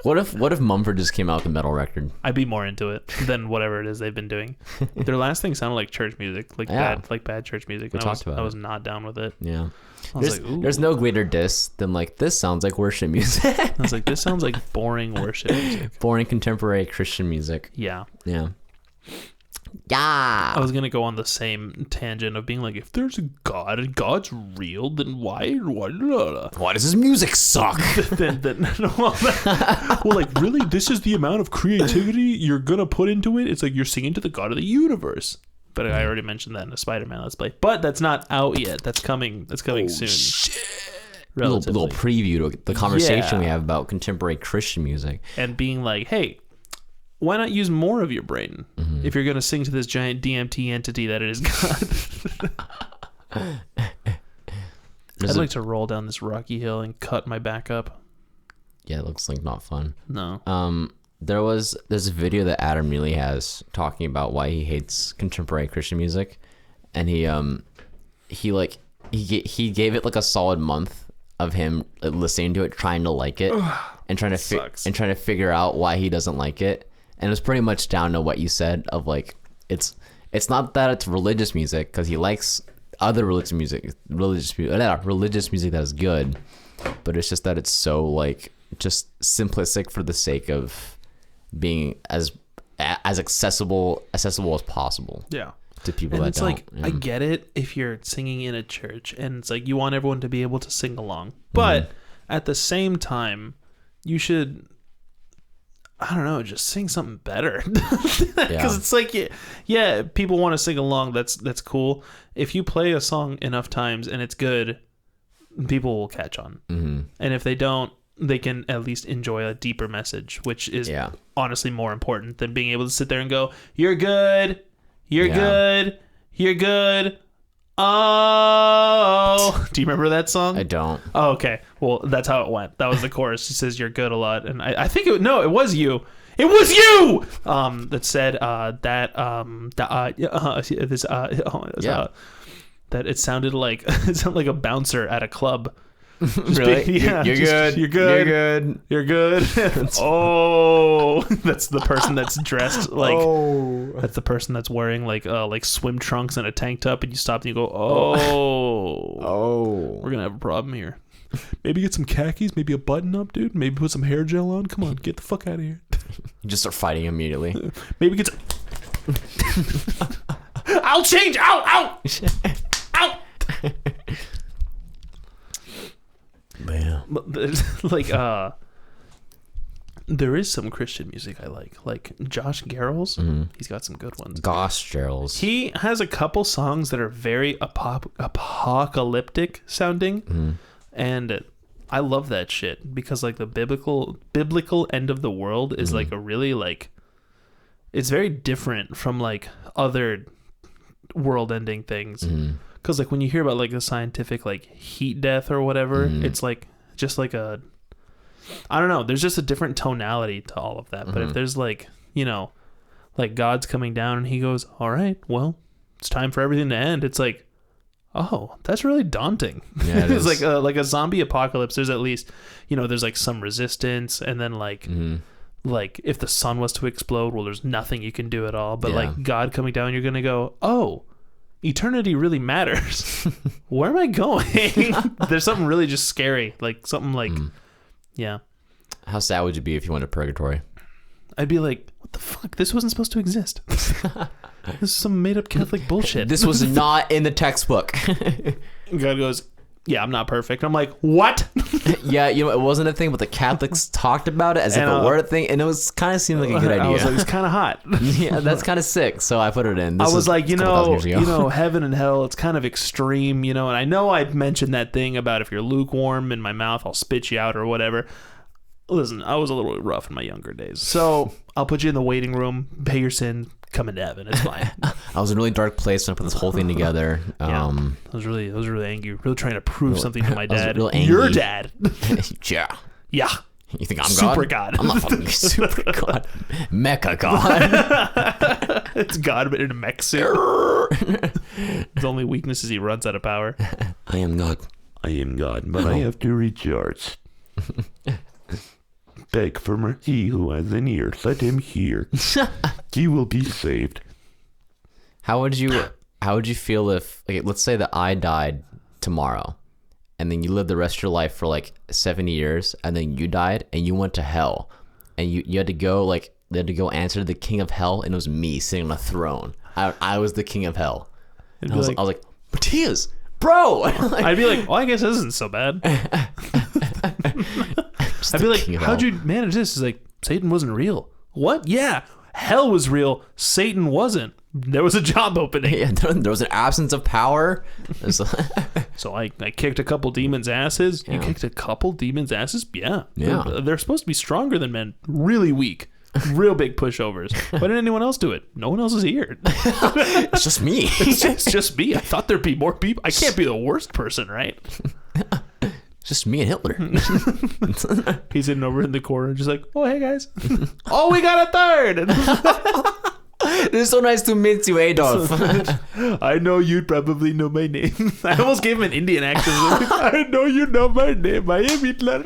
What if Mumford just came out with a metal record? I'd be more into it than whatever it is they've been doing. Their last thing sounded like church music, like bad church music. I was not down with it. Yeah. There's no greater diss than like, this sounds like worship music. I was like, this sounds like boring worship music. Boring contemporary Christian music. Yeah. Yeah. Yeah. I was gonna go on the same tangent of being like, if there's a God and God's real, then why does his music suck? well, like really, this is the amount of creativity you're gonna put into it. It's like you're singing to the God of the universe. But I already mentioned that in a Spider-Man Let's Play. But that's not out yet. That's coming. That's coming soon. Shit. Little preview to the conversation we have about contemporary Christian music and being like, hey, why not use more of your brain if you're going to sing to this giant DMT entity that it is God? I'd like to roll down this rocky hill and cut my back up. Yeah, it looks like not fun. No. There's a video that Adam Neely has talking about why he hates contemporary Christian music, and he gave it like a solid month of him listening to it, trying to like it, and trying to figure out why he doesn't like it. And it was pretty much down to what you said of like, it's not that it's religious music, because he likes other religious music that is good, but it's just that it's so like just simplistic for the sake of being as accessible as possible. Yeah. To people and that it's don't. Like, I get it if you're singing in a church and it's like you want everyone to be able to sing along, but at the same time, you should, I don't know, just sing something better. Because it's like, yeah, people want to sing along. That's cool. If you play a song enough times and it's good, people will catch on. Mm-hmm. And if they don't, they can at least enjoy a deeper message, which is honestly more important than being able to sit there and go, "You're good, you're good, you're good." Oh, do you remember that song? I don't. Oh, okay. Well, that's how it went. That was the chorus. She says "you're good" a lot, and I think it was you. It was you. That said that it sounded like a bouncer at a club. Really? You're good. You're good. You're good. You're good. Oh, that's the person that's dressed like. Oh. That's the person that's wearing like swim trunks and a tank top, and you stop and you go, oh, we're gonna have a problem here. Maybe get some khakis, maybe a button up, dude. Maybe put some hair gel on. Come on, get the fuck out of here. You just start fighting immediately. Maybe get some. I'll change. Out. Man. Like there is some Christian music I like Josh Garrels. He's got some good ones. Gosh, Gerald's. He has a couple songs that are very apocalyptic sounding, and I love that shit because like the biblical end of the world is like a really like, it's very different from like other world ending things. Because like when you hear about like the scientific like heat death or whatever, it's like just like a, I don't know, there's just a different tonality to all of that. But if there's like, you know, like God's coming down and he goes, all right, well, it's time for everything to end. It's like, oh, that's really daunting. Yeah, it's like a zombie apocalypse. There's at least, you know, there's like some resistance, and then like like if the sun was to explode, well, there's nothing you can do at all. But like God coming down, you're gonna go, oh, eternity really matters. Where am I going? There's something really just scary, like something like yeah. How sad would you be if you went to purgatory? I'd be like, what the fuck? This wasn't supposed to exist. This is some made up Catholic bullshit. This was not in the textbook. God goes, yeah, I'm not perfect. I'm like, what? Yeah, you know, it wasn't a thing, but the Catholics talked about it as if it were a thing, and it was kind of seemed like a good idea. I was like, it's kind of hot. Yeah, that's kind of sick. So I put it in. I was like, you know, heaven and hell, it's kind of extreme, you know. And I know I mentioned that thing about if you're lukewarm in my mouth, I'll spit you out or whatever. Listen, I was a little rough in my younger days, so I'll put you in the waiting room, pay your sin, come into heaven. It's fine. I was in a really dark place when I put this whole thing together. I was really angry, really trying to prove something to my dad. Real angry. Your dad. Yeah. Yeah. You think I'm Super God? God. I'm not fucking super God. Mecha God. It's God, but in a mech suit. His only weakness is he runs out of power. I am God. I am God, but I have to recharge. Beg for he who has an ear, let him hear. He will be saved. How would you feel if, like, let's say that I died tomorrow, and then you lived the rest of your life for like 70 years, and then you died and you went to hell, and you had to go answer to the king of hell, and it was me sitting on a throne. I was the king of hell. And I was like, Matthias, bro. I'd be like, well, I guess this isn't so bad. I'd be like, how'd you manage this? He's like, Satan wasn't real. What? Yeah, hell was real. Satan wasn't. There was a job opening. Yeah, there was an absence of power. So I kicked a couple demons' asses. Yeah. You kicked a couple demons' asses? Yeah. Yeah. They're supposed to be stronger than men. Really weak. Real big pushovers. Why didn't anyone else do it? No one else is here. It's just me. It's just me. I thought there'd be more people. I can't be the worst person, right? Just me and Hitler. He's sitting over in the corner just like, oh, hey, guys. Oh, we got a third. It's so nice to meet you, Adolf. I know you'd probably know my name. I almost gave him an Indian accent. I know you know my name. I am Hitler.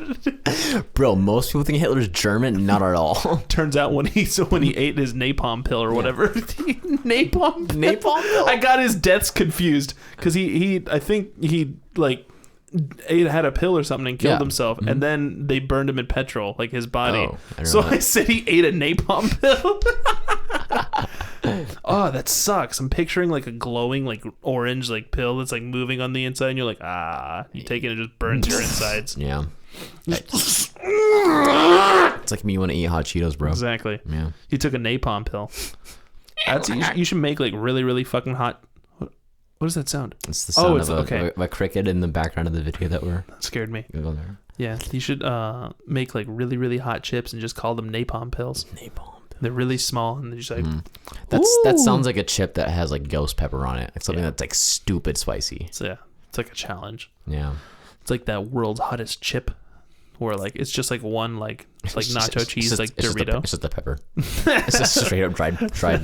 Bro, most people think Hitler's German. Not at all. Turns out when he ate his napalm pill or whatever. Napalm pill? I got his deaths confused because I think he like had a pill or something and killed himself, and then they burned him in petrol, like his body. I said he ate a napalm pill. Oh, that sucks. I'm picturing like a glowing like orange like pill that's like moving on the inside, and you're like, you take it and it just burns your insides. Yeah. It's like me when I eat hot Cheetos, bro. Exactly. Yeah. You took a napalm pill. You should make like really, really fucking hot. What does that sound? It's the sound of a cricket in the background of the video that That scared me. Go there. Yeah, you should make like really, really hot chips and just call them napalm pills. Napalm pills. They're really small and they're just like. That sounds like a chip that has like ghost pepper on it. Like something that's like stupid spicy. It's like a challenge. Yeah. It's like that world's hottest chip, where like it's just like one like nacho cheese like Dorito. It's just the pepper. It's just straight up dried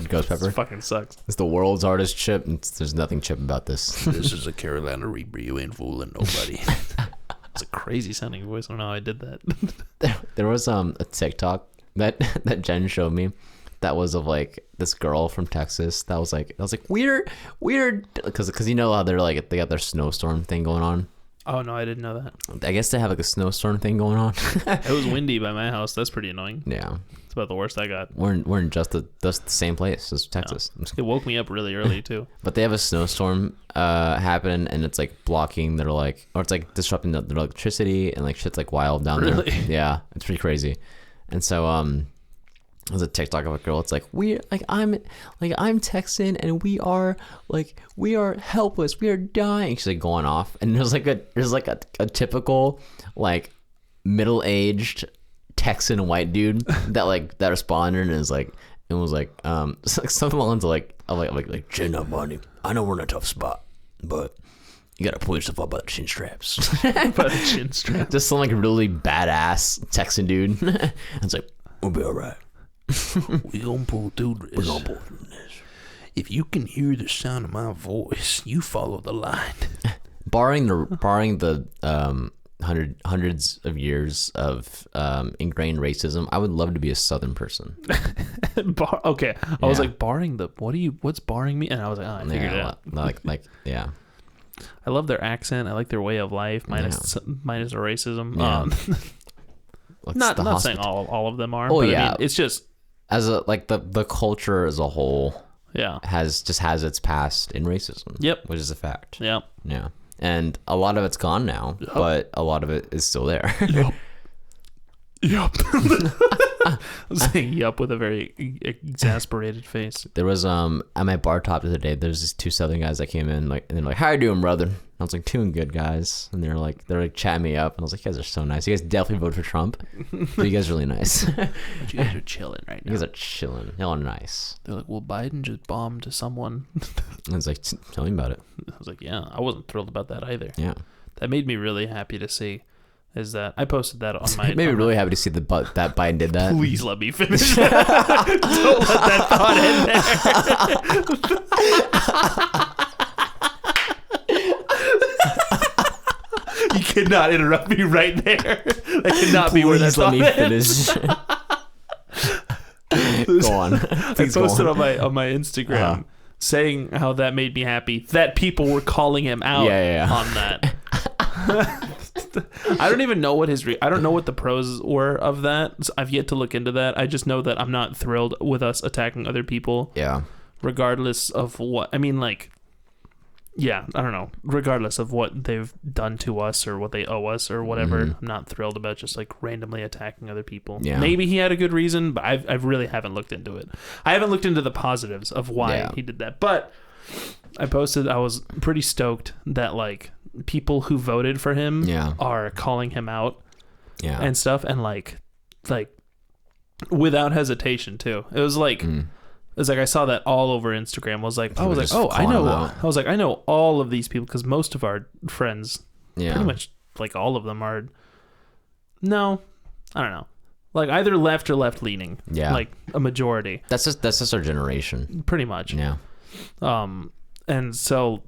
ghost pepper. It fucking sucks. It's the world's hardest chip. And there's nothing chip about this. This is a Carolina Reaper. You ain't fooling nobody. It's a crazy sounding voice. I don't know how I did that. There was a TikTok that Jen showed me. That was of like this girl from Texas. That was like weird, because you know how they got their snowstorm thing going on. Oh no, I didn't know that. I guess they have like a snowstorm thing going on. It was windy by my house. That's pretty annoying. Yeah, it's about the worst I got. We're in just the same place as Texas. No. It woke me up really early too. But they have a snowstorm happening, and it's like blocking or it's like disrupting their electricity, and like shit's like wild down there. Really? Yeah, it's pretty crazy. And so There's a TikTok of a girl. It's like I'm Texan and we are helpless. We are dying. She's like going off, and there's like a typical like middle-aged Texan white dude that responded and was like something along the like chin up, buddy. I know we're in a tough spot, but you gotta pull yourself up by the chin straps. By the chin straps. Just some like really badass Texan dude. And it's like, we'll be all right. We gonna pull through this. If you can hear the sound of my voice, you follow the line. barring the hundreds of years of ingrained racism, I would love to be a Southern person. Okay, I was like, barring the what's barring me? And I was like, oh, I figured it out. Like yeah. I love their accent. I like their way of life, minus the racism. Yeah. Not saying all of them are. Oh, but yeah. I mean, it's just As a like the culture as a whole yeah has its past in racism. Yep. Which is a fact. Yep. Yeah. And a lot of it's gone now, but a lot of it is still there. Yup. I was saying yup with a very exasperated face. There was at my bar top the other day, there's these two Southern guys that came in and they're like, how you doing, brother? And I was like, doing good, guys. And they're like chatting me up, and I was like, you guys are so nice. You guys definitely voted for Trump, but you guys are really nice. But you guys are chilling right now. You guys are chilling. Y'all are nice. They're like, well, Biden just bombed someone. I was like, tell me about it. I was like, yeah, I wasn't thrilled about that either. Yeah. That made me really happy to see. Is that I posted that on my. It made me really happy to see that Biden did that. Please let me finish. Don't let that thought in there. You cannot interrupt me right there. That cannot be where that thought ends. Go on. Please I posted go on my Instagram saying how that made me happy that people were calling him out on that. I don't even know what I don't know what the pros were of that. So I've yet to look into that. I just know that I'm not thrilled with us attacking other people. Yeah. Regardless of what, I mean, like, yeah, I don't know. Regardless of what they've done to us or what they owe us or whatever, I'm not thrilled about just like randomly attacking other people. Yeah. Maybe he had a good reason, but I really haven't looked into it. I haven't looked into the positives of why he did that. But I was pretty stoked that like people who voted for him are calling him out and stuff, and like without hesitation too. It was like I saw that all over Instagram. I was like, I know all of these people, because most of our friends, pretty much like all of them are, no, I don't know, like either left or left leaning. Yeah, like a majority. That's just our generation, pretty much. Yeah. And so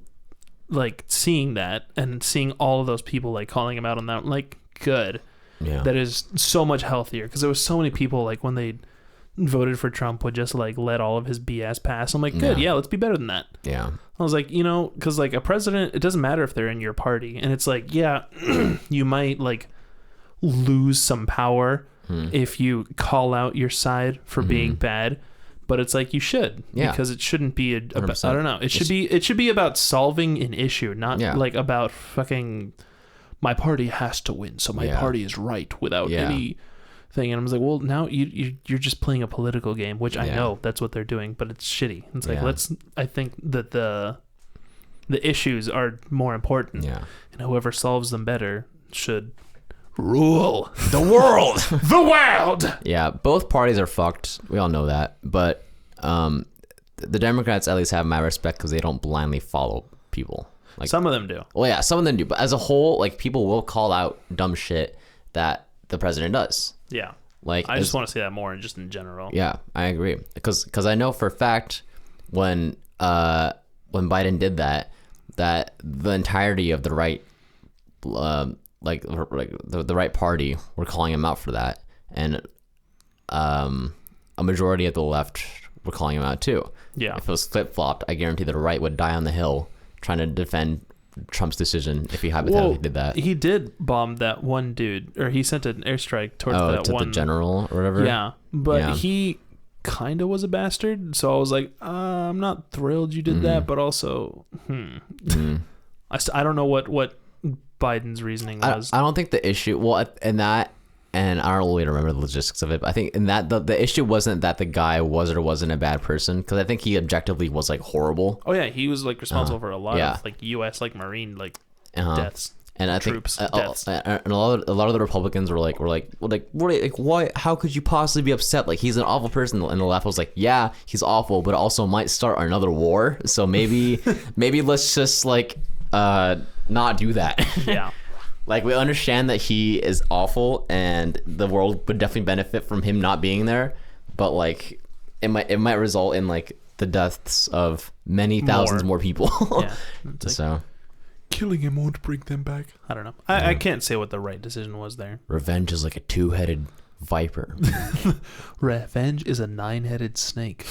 like seeing that and seeing all of those people like calling him out on that, like, good. Yeah. That is so much healthier, because there was so many people like when they voted for Trump would just like let all of his BS pass. I'm like, good, let's be better than that. Yeah. I was like, because like a president, it doesn't matter if they're in your party, and it's like, yeah, you might like lose some power if you call out your side for being bad. But it's like you should, because it shouldn't be about, I don't know. It should be about solving an issue, not like about fucking my party has to win, so my party is right without anything. And I was like, well, now you're just playing a political game, which I know that's what they're doing, but it's shitty. It's like I think that the issues are more important, and whoever solves them better should rule the world. The world. Yeah, both parties are fucked. We all know that. But the Democrats at least have my respect, because they don't blindly follow people. Like, some of them do. Well, yeah, some of them do. But as a whole, like, people will call out dumb shit that the president does. Yeah. Like, I just want to see that more, just in general. Yeah, I agree. Because I know for a fact when Biden did that the entirety of the right like the right party were calling him out for that, and a majority of the left were calling him out too. Yeah. If it was flip-flopped, I guarantee the right would die on the hill trying to defend Trump's decision if he hypothetically did that. He did bomb that one dude, or he sent an airstrike towards that one. The general or whatever? Yeah, but he kind of was a bastard, so I was like, I'm not thrilled you did that, but also, I don't know what Biden's reasoning was. I don't think the issue, and that And I don't really remember the logistics of it, but I think in that the issue wasn't that the guy was or wasn't a bad person, because I think he objectively was like horrible. Oh yeah, he was like responsible for a lot yeah. of like U.S. like Marine like deaths. And I troops, think deaths. And a lot of the Republicans were like why? How could you possibly be upset? Like, he's an awful person. And the left was like, yeah, he's awful, but also might start another war. So maybe let's just like not do that. Yeah. Like, we understand that he is awful, and the world would definitely benefit from him not being there. But like, it might result in like the deaths of many thousands more people. Yeah. It's like, So. Killing him won't bring them back. I don't know. I can't say what the right decision was there. Revenge is like a two-headed viper. Revenge is a 9-headed snake.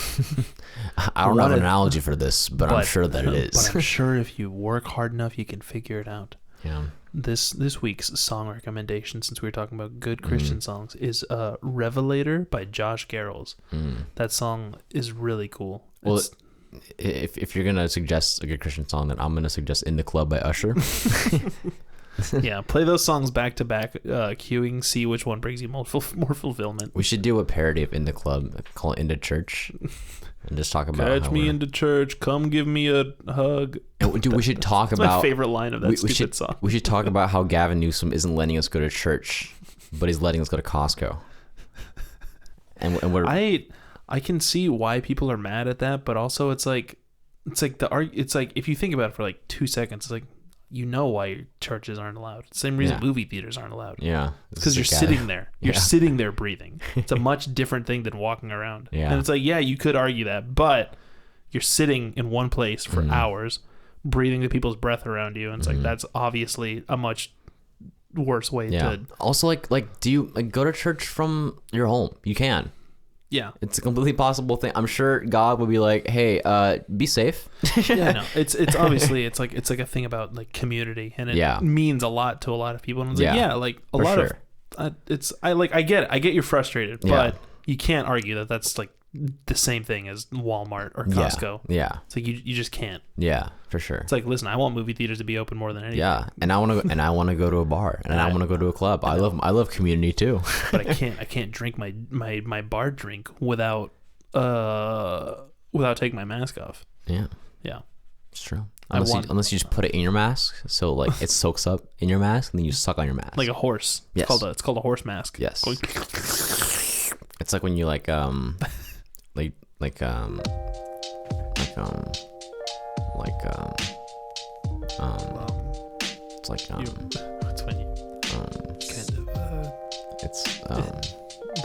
I don't have an analogy for this, but I'm sure that it is. But I'm sure if you work hard enough, you can figure it out. Yeah. This week's song recommendation, since we were talking about good Christian songs, is Revelator by Josh Garrels. That song is really cool. Well, if you're gonna suggest a good Christian song, then I'm gonna suggest "In the Club" by Usher. Yeah, play those songs back to back, queuing, see which one brings you more fulfillment. We should do a parody of "In the Club," call it "Into Church," and just talk about Catch me into church, come give me a hug. Dude, we should talk That's about my favorite line of that stupid song. We should talk about how Gavin Newsom isn't letting us go to church, but he's letting us go to Costco. And we're I can see why people are mad at that, but also it's like if you think about it for like 2 seconds, it's like, you know why churches aren't allowed. Same reason movie theaters aren't allowed. Yeah, because you're sitting there. You're sitting there breathing. It's a much different thing than walking around. Yeah, and it's like, yeah, you could argue that, but you're sitting in one place for hours, breathing the people's breath around you, and it's like, that's obviously a much worse way to. Also, like, do you go to church from your home? You can. Yeah, it's a completely possible thing. I'm sure God would be like, "Hey, be safe." Yeah, no, it's obviously it's like a thing about like community, and it means a lot to a lot of people. And it's like, a lot of I get you're frustrated, but you can't argue that that's like the same thing as Walmart or Costco. Yeah. It's like you just can't. Yeah, for sure. It's like, listen, I want movie theaters to be open more than anything. Yeah, and I want to go to a bar, and I want to go to a club. I love community too. But I can't drink my bar drink without taking my mask off. Yeah. Yeah. It's true. Unless you just put it in your mask, so like it soaks up in your mask, and then you suck on your mask. Like a horse. Yes. It's called a horse mask. Yes. It's like when you it's like it's when you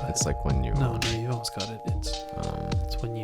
it's like when you no, you almost got it. It's when you